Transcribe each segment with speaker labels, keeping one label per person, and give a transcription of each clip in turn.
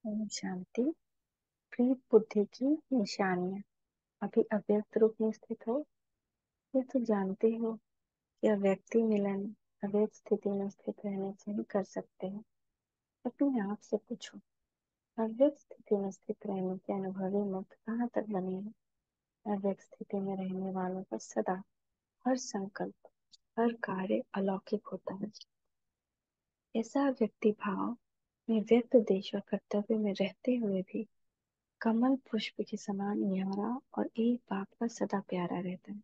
Speaker 1: ओम शांति। प्रीत बुद्धि की निशानियां अभी अव्यक्त रूप में स्थित हो। ये तो जानते हो कि अव्यक्ति मिलन अव्यक्त स्थिति में स्थित रहने से ही कर सकते हैं। अपने आप से पूछो, अव्यक्त स्थिति में स्थित रहने के अनुभवी मुक्त कहाँ तक बने हैं। अव्यक्त स्थिति में रहने वालों का सदा हर संकल्प हर कार्य अलौकिक होता है। ऐसा व्यक्ति भाव में व्यक्त देश और कर्तव्य में रहते हुए भी कमल पुष्प के समान न्यारा और एक बाप का सदा प्यारा रहता है।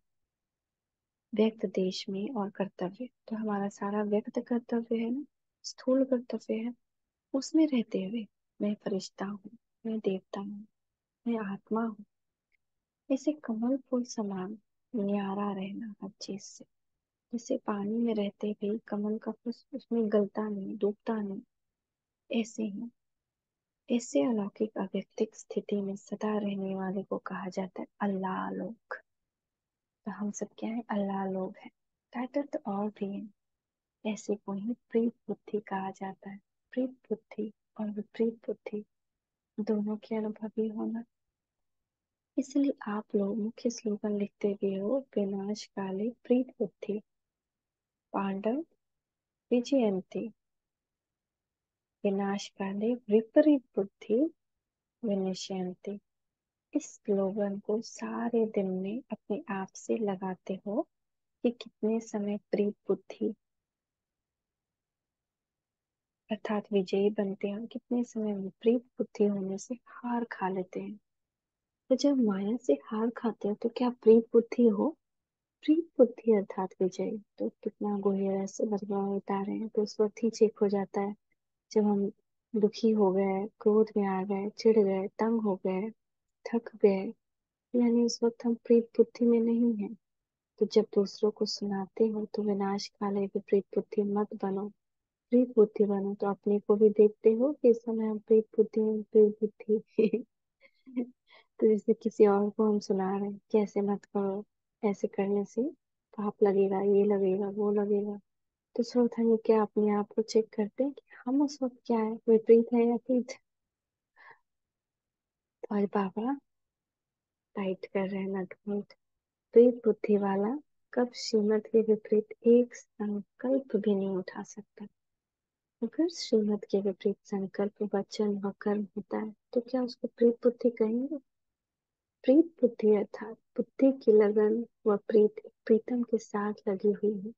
Speaker 1: व्यक्त देश में और कर्तव्य तो हमारा सारा व्यक्त कर्तव्य है ना, स्थूल कर्तव्य है। उसमें रहते हुए मैं फरिश्ता हूँ, मैं देवता हूँ, मैं आत्मा हूँ। ऐसे कमल फूल समान न्यारा रहना हर चीज से। जैसे पानी में रहते भी कमल का पुष्प उसमें गलता नहीं, डूबता नहीं, ऐसे ही ऐसे अलौकिक अव्यक्तिक स्थिति में सदा रहने वाले को कहा जाता है अल्लाह लोग। तो हम सब क्या है, अल्लाह लोग हैं। टाइटल तो और भी है। ऐसे को ही प्रीत बुद्धि कहा जाता है। प्रीत बुद्धि और विपरीत बुद्धि दोनों के अनुभवी होना। इसलिए आप लोग मुख्य स्लोगन लिखते भी हो, विनाश काले प्रीत बुद्धि पांडव विजयंती, विनाश काले विपरीत बुद्धि विनश्यंती। इस स्लोगन को सारे दिन में अपने आप से लगाते हो कि कितने समय प्रीत बुद्धि अर्थात विजयी बनते हैं, कितने समय विपरीत बुद्धि होने से हार खा लेते हैं। तो जब माया से हार खाते हो तो क्या प्रीत बुद्धि हो। प्रीत बुद्धि अर्थात विजयी तो कितना गुहिर से बदलाव उतारे हैं तो उस वक्त ही चेक हो जाता है। जब हम दुखी हो गए, क्रोध में आ गए, चिढ़ गए, तंग हो गए, थक गए, यानी उस वक्त हम प्रीत बुद्धि में नहीं है। तो जब दूसरों को सुनाते हो तो विनाश काले विपरीत बुद्धि मत बनो, प्रीत बुद्धि बनो। तो अपने को भी देखते हो कि इस समय हम प्रीत बुद्धि में प्रीत बुद्धि तो जैसे किसी और को हम सुना रहे हैं कि ऐसे मत करो, ऐसे करने से पाप लगेगा, ये लगेगा, वो लगेगा। तो श्रोता ये क्या अपने आप को चेक करते हैं कि हम उस वक्त क्या है, विपरीत है या प्रीत। तो आज बाबा टाइट कर रहे हैं नट बोल्ट। प्रीत बुद्धि वाला कब श्रीमत के विपरीत एक संकल्प भी नहीं उठा सकता। अगर श्रीमत के विपरीत संकल्प वचन व कर्म होता है तो क्या उसको प्रीत बुद्धि कहेंगे। प्रीत बुद्धि अर्थात बुद्धि की लगन व प्रीत प्रीतम के साथ लगी हुई है।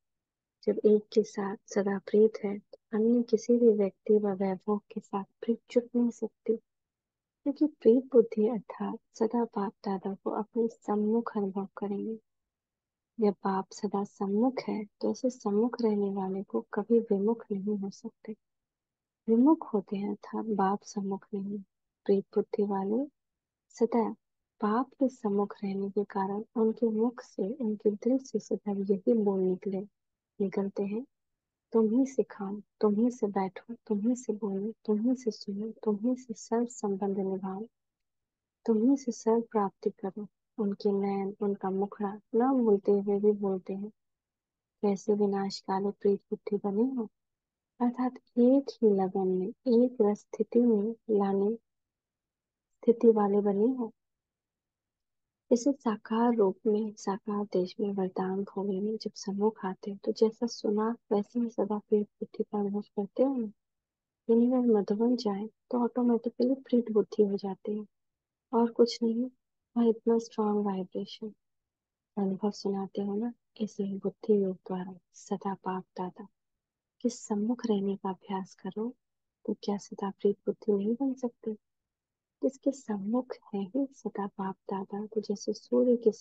Speaker 1: जब एक के साथ सदा प्रीत है तो अन्य किसी भी व्यक्ति व वैभव के साथ प्रीत चुप नहीं सकती। क्योंकि प्रीत बुद्धि अर्थात सदा बाप दादा को अपने सम्मुख अनुभव करेंगे। जब बाप सदा सम्मुख है तो ऐसे सम्मुख रहने वाले को कभी विमुख नहीं हो सकते। विमुख होते हैं अर्थात बाप सम्मुख नहीं। प्रीत बुद्धि वाले सदा बाप के सम्मुख रहने के कारण उनके मुख से उनके दिल से सदा यही बोल निकलते हैं, तुम ही सिखाओ, तुम ही से बैठो, तुम ही से बोलो, तुम ही से सुनो, तुम ही से सर्व संबंध निभाओ, तुम ही से सर्व प्राप्ति करो। उनके नयन उनका मुखड़ा न बोलते हुए भी बोलते हैं, कैसे विनाश काले प्रीत बुद्धि बने हो। अर्थात एक ही लगन में एक रस स्थिति में लाने स्थिति वाले बने हो। इसे साकार रूप में साकार देश में वरदान भूमि में जब सम्मुख आते हैं तो जैसा सुना वैसे ही सदा प्रीत बुद्धि का अनुभव करते हो ना। यानी अगर मधुबन जाए तो ऑटोमेटिकली प्रीत बुद्धि हो जाती है और कुछ नहीं। वह इतना स्ट्रॉन्ग वाइब्रेशन अनुभव सुनाते हो ना। इसलिए बुद्धि योग द्वारा सदा बाप दादा के सम्मुख रहने का अभ्यास करो। तो क्या सदा प्रीत बुद्धि नहीं बन सकते। जिसके सम्मुख है ही सदा बाप दादा, तो जैसे सूर्य के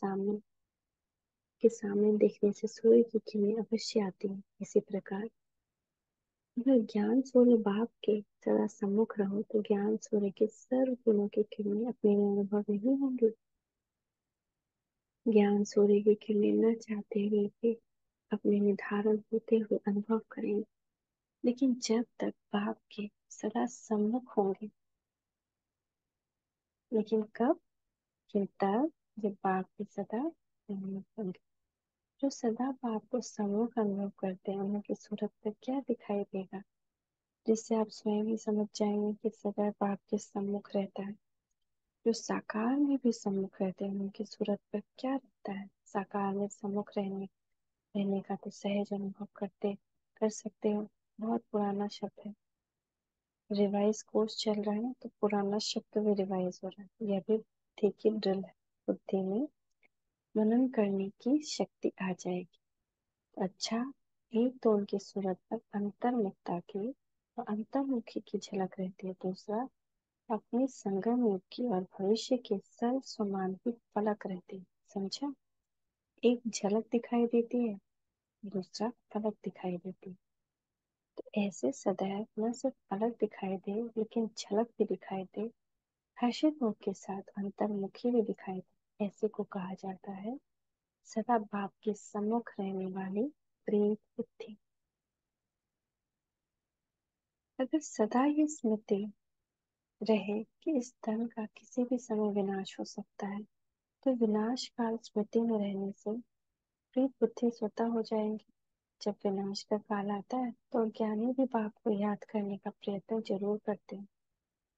Speaker 1: सामने देखने से सूर्य की किरणें अवश्य आती हैं, इसी प्रकार अगर ज्ञान सूर्य बाप के सदा सम्मुख रहो तो ज्ञान सूर्य के सर्व गुणों की किरणें अपने में अनुभव नहीं होंगी। ज्ञान सूर्य की किरणें न चाहते हुए भी अपने निर्धारण होते हुए अनुभव करेंगे। लेकिन जब तक बाप के सदा सम्मुख होंगे, लेकिन कब, कि तब जब बाप के सदा सम्मुख होंगे। जो सदा बाप को सम्मुख अनुभव करते हैं उनकी सूरत पर क्या दिखाई देगा। जिससे आप स्वयं ही समझ जाएंगे कि सदैव आपके सम्मुख रहता है। जो साकार में भी सम्मुख रहते हैं उनकी सूरत पर क्या रहता है। साकार में सम्मुख रहने का तो सहज अनुभव कर सकते हो। बहुत पुराना शब्द है। रिवाइज कोर्स चल रहा है तो पुराना शब्द भी रिवाइज हो रहा है। यह भी बुद्धि की ड्रिल है। बुद्धि में मनन करने की शक्ति आ जाएगी। अच्छा, एक तो उनकी सूरत पर अंतर्मुखता की और अंतर्मुखी की झलक रहती है। दूसरा, अपने संगम युग की और भविष्य के सर्व समान की फलक रहती है। समझा? एक झलक दिखाई देती है, दूसरा फलक दिखाई देती है। तो ऐसे सदैव न सिर्फ फलक दिखाई दे लेकिन झलक भी दिखाई दे, हर्षित मुख के साथ अंतर्मुखी भी दिखाई दे, ऐसे को कहा जाता है सदा बाप के सम्मुख रहने वाली प्रेत बुद्धि। अगर सदा ये स्मृति रहे कि इस धन का किसी भी समय विनाश हो सकता है, तो विनाश काल स्मृति में रहने से प्रीत बुद्धि स्वतः हो जाएंगी। जब विनाश का काल आता है तो ज्ञानी भी बाप को याद करने का प्रयत्न जरूर करते हैं,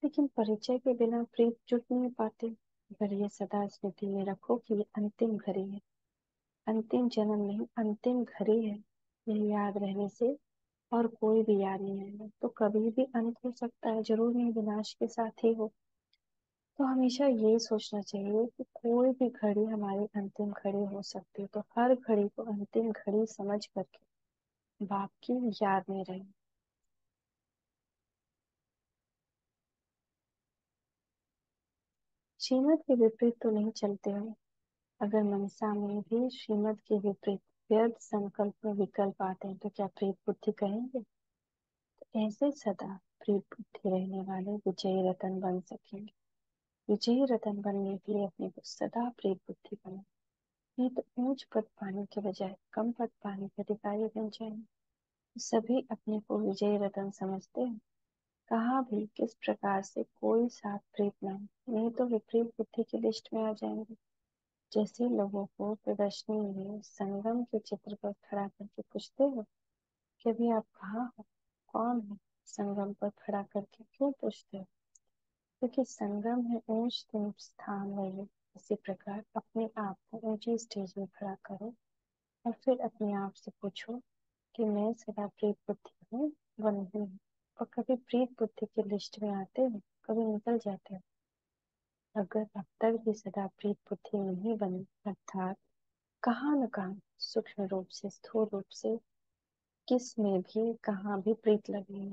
Speaker 1: लेकिन परिचय के बिना प्रीत जुट नहीं पाते। अगर ये सदा स्मृति में रखो कि ये अंतिम घड़ी है, अंतिम जन्म नहीं, अंतिम घड़ी है, यह याद रहने से और कोई भी याद नहीं आएगा, तो कभी भी अंत हो सकता है, जरूर नहीं विनाश के साथ ही हो। तो हमेशा ये सोचना चाहिए कि कोई भी घड़ी हमारी अंतिम घड़ी हो सकती है, तो हर घड़ी को अंतिम घड़ी समझ करके बाप की याद में रहे। श्रीमत के विपरीत तो नहीं चलते हो। अगर मनसा में भी श्रीमत के विपरीत व्यर्थ संकल्प में विकल्प आते हैं तो क्या प्रीत बुद्धि कहेंगे? तो ऐसे सदा प्रीत बुद्धि रहने वाले विजयी रतन बन सकेंगे। विजयी रतन बनने के लिए अपने को सदा प्रीत बुद्धि बने, नहीं तो ऊंच पद पाने के बजाय कम पद पाने के अधिकारी बन जाएंगे। सभी अपने को विजयी रतन समझते हैं। कहाँ भी किस प्रकार से कोई साथ प्रीत नहीं तो विपरीत बुद्धि की लिस्ट में आ जाएंगे। जैसे लोगों को प्रदर्शनी में संगम के चित्र पर खड़ा करके पूछते हो कि अभी आप कहाँ हो, कौन हो? संगम पर खड़ा करके क्यों पूछते हो? क्योंकि संगम है ऊंच स्थान वही। इसी प्रकार अपने आप को ऊंची स्टेज में खड़ा करो और फिर अपने आप से पूछो कि मैं सदा प्रीत बुद्धि हूँ व नहीं हूँ। और कभी प्रीत बुद्धि की लिस्ट में आते हो, कभी निकल जाते हो। अगर अब तक भी सदा प्रीत बुद्धि नहीं बनी, अर्थात कहाँ न कहाँ सूक्ष्म रूप से स्थूल रूप से किस में भी कहाँ भी प्रीत लगी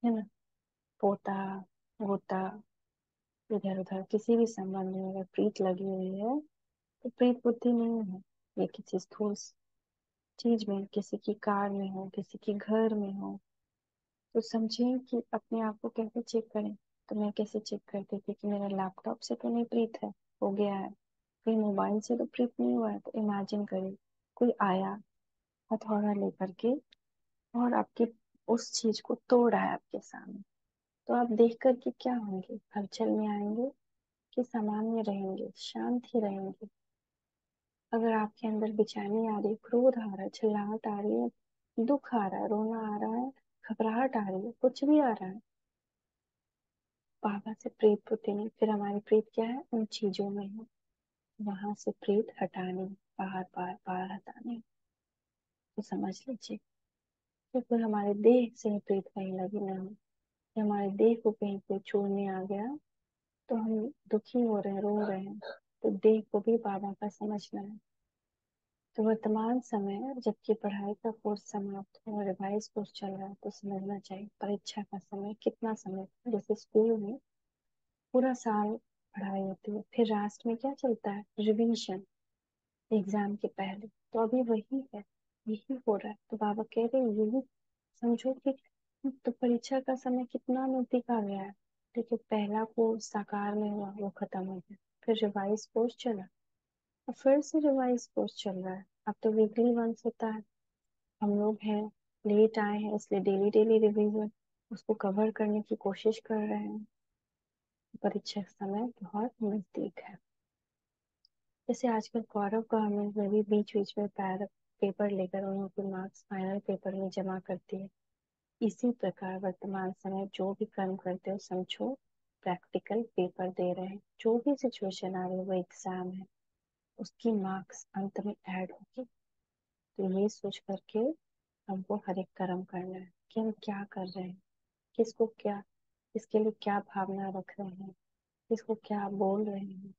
Speaker 1: है ना, पोता पोता इधर उधर किसी भी संबंध में अगर प्रीत लगी हुई है तो प्रीत बुद्धि नहीं है। ये किसी स्थूल चीज में, किसी की कार में हो, किसी के घर में हो, तो समझिए कि अपने आप को कैसे चेक करें। तो मैं कैसे चेक करती थी कि मेरा लैपटॉप से तो नहीं प्रीत है, हो गया है, कोई मोबाइल से तो प्रीत नहीं हुआ है। तो इमेजिन करिए कोई आया हथौड़ा लेकर के और आपकी उस चीज को तोड़ा है आपके सामने, तो आप देख करके क्या होंगे? हलचल में आएंगे कि सामान्य रहेंगे, शांत ही रहेंगे? अगर आपके अंदर बेचैनी आ रही है, क्रोध आ रहा है, चिल्लाहट आ रही है, दुख आ रहा है, रोना आ रहा है, घबराहट आ रही है, कुछ भी आ रहा है, बाबा से प्रीत होते नहीं, फिर हमारी प्रीत क्या है? उन चीजों में है। वहां से प्रीत हटानी, बार बार बार हटानी। तो समझ लीजिए कि फिर हमारे देह से ही प्रीत कहीं लगी ना हो, कि हमारे देह को कहीं कोई छोड़ने आ गया तो हम दुखी हो रहे हैं, रो रहे हैं, तो देह को भी बाबा का समझना है। तो वर्तमान समय जबकि पढ़ाई का कोर्स समाप्त हो और रिवाइज कोर्स चल रहा है तो समझना चाहिए परीक्षा का समय कितना समय। जैसे स्कूल में पूरा साल पढ़ाई होती है, फिर लास्ट में क्या चलता है? रिवीजन, एग्जाम के पहले। तो अभी वही है, यही हो रहा है। तो बाबा कह रहे हैं यही समझो कि तो परीक्षा का समय कितना नजदीक आ गया है। देखिए पहला कोर्स साकार में हुआ, वो खत्म हो गया, फिर रिवाइज कोर्स चला और फिर से रिवाइज कोर्स चल रहा है। अब तो वीकली वंस होता है। हम लोग हैं, लेट आए हैं इसलिए डेली डेली रिवीजन उसको कवर करने की कोशिश कर रहे हैं। परीक्षा का समय बहुत नजदीक है। जैसे आजकल गौरव गवर्नमेंट में भी बीच बीच में पेपर लेकर उन लोग के मार्क्स फाइनल पेपर में जमा करती है। इसी प्रकार वर्तमान समय जो भी कर्म करते हो समझो प्रैक्टिकल पेपर दे रहे हैं, जो भी सिचुएशन आ रही है वो एग्जाम है, उसकी मार्क्स अंत में ऐड होगी। तो ये सोच करके हमको हर एक कर्म करना है कि हम क्या कर रहे हैं, किसको क्या, इसके लिए क्या भावना रख रहे हैं, किसको क्या बोल रहे हैं।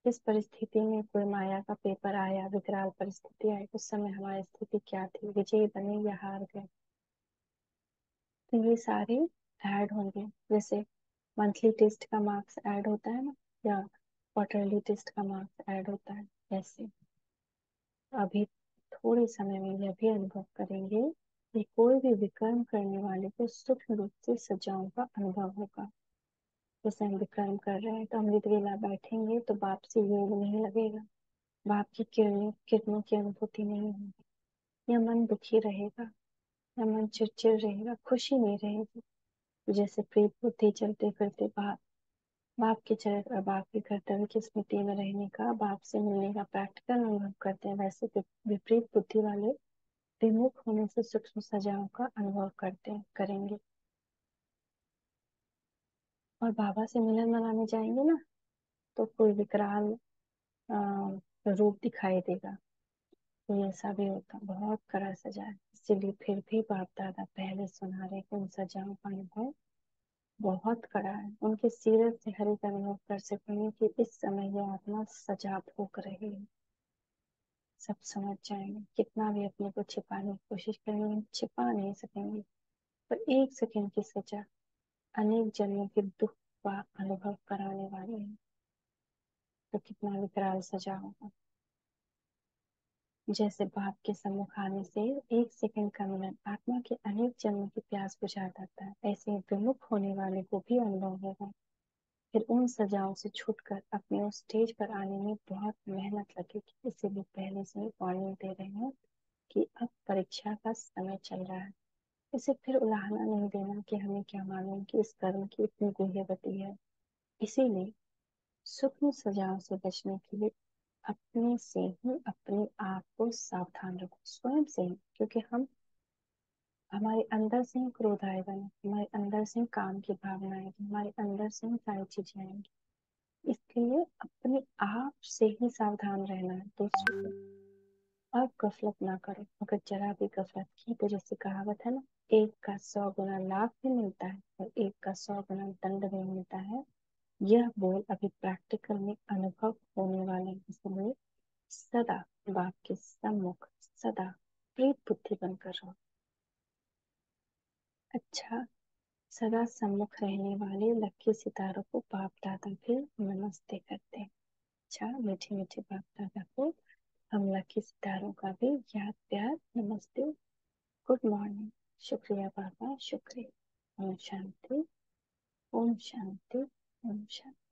Speaker 1: इस परिस्थिति में कोई माया का पेपर आया, विकराल परिस्थिति आई, उस समय हमारी स्थिति क्या थी, विजयी बने या हार गए। तो ये सारे ऐड होंगे। जैसे मंथली टेस्ट का मार्क्स ऐड होता है ना, या क्वार्टरली टेस्ट का मार्क्स ऐड होता है, ऐसे अभी थोड़े समय में यह भी अनुभव करेंगे कि कोई भी विकर्म करने वाले को सूक्ष्म रूप से सजाओं का अनुभव होगा। जैसे हम विकर्म कर रहे हैं तो अमृत वेला बैठेंगे तो बाप से योग नहीं लगेगा, बाप की किरणों किरणों की अनुभूति नहीं होगी, या मन दुखी रहेगा, या मन चिड़चिड़ रहेगा, खुशी नहीं रहेगी। जैसे प्रीत बुद्धि चलते फिरते बाप बाप के चरित्र और बाप के कर्तव्य की स्मृति में रहने का, बाप से मिलने का प्रैक्टिकल अनुभव करते हैं, वैसे विपरीत बुद्धि वाले विमुख होने से सूक्ष्म सजाओं का अनुभव करते हैं करेंगे। और बाबा से मिलन मनाने जाएंगे ना, तो कोई विकराल रूप दिखाई देगा। तो ऐसा भी होता, बहुत कड़ा सजा है, इसीलिए फिर भी बाप दादा पहले सुना रहे कि उन सजाओं का अनुभव बहुत कड़ा है। उनकी सीरत से हर एक अनुभव कर सकेंगे कि इस समय यह आत्मा सजा भोग रही है। सब समझ जाएंगे, कितना भी अपने को छिपाने की कोशिश करेंगे छिपा नहीं सकेंगे। पर एक सेकंड की सजा अनेक जन्मों के दुख का अनुभव कराने वाले हैं। तो कितना विकराल सजा होगा। जैसे बाप के सम्मुख आने से एक सेकंड का मिलन आत्मा के अनेक जन्मों की प्यास बुझा देता है, ऐसे ही विमुख होने वाले को भी अनुभव होगा। फिर उन सजाओं से छूटकर अपने उस स्टेज पर आने में बहुत मेहनत लगेगी। इसीलिए पहले से ही वार्निंग दे रहे हैं कि अब परीक्षा का समय चल रहा है। इसे फिर उलाहना नहीं देना कि हमें क्या मालूम कि इस कर्म की इतनी गुह्यवती है। इसीलिए सूक्ष्म सजाओं से बचने के लिए अपने से ही अपने आप को सावधान रखो, स्वयं से ही, क्योंकि हम हमारे अंदर से ही क्रोध आएगा ना, हमारे अंदर से ही काम की भावना आएगी, हमारे अंदर से ही सारी चीजें आएंगी। इसलिए अपने आप से ही सावधान रहना है। दूसरों को अब गफलत ना करो, अगर जरा भी गफलत की तो जैसे कहावत है ना, एक का 100 गुना लाभ भी मिलता है और एक का 100 गुना दंड भी मिलता है। यह बोल अभी प्रैक्टिकल में अनुभव होने वाले हैं। इसलिए सदा बाप के सम्मुख सदा प्रीत बुद्धि बनकर रहो। अच्छा, सदा सम्मुख रहने वाले लक्की सितारों को बाप दादा भी नमस्ते करते हैं। अच्छा, मीठे मीठे बाप दादा को हम लक्की सितारों का भी याद प्यार नमस्ते, गुड मॉर्निंग, शुक्रिया बाबा, शुक्रिया। ओम शांति, ओम शांति, ओम शांति।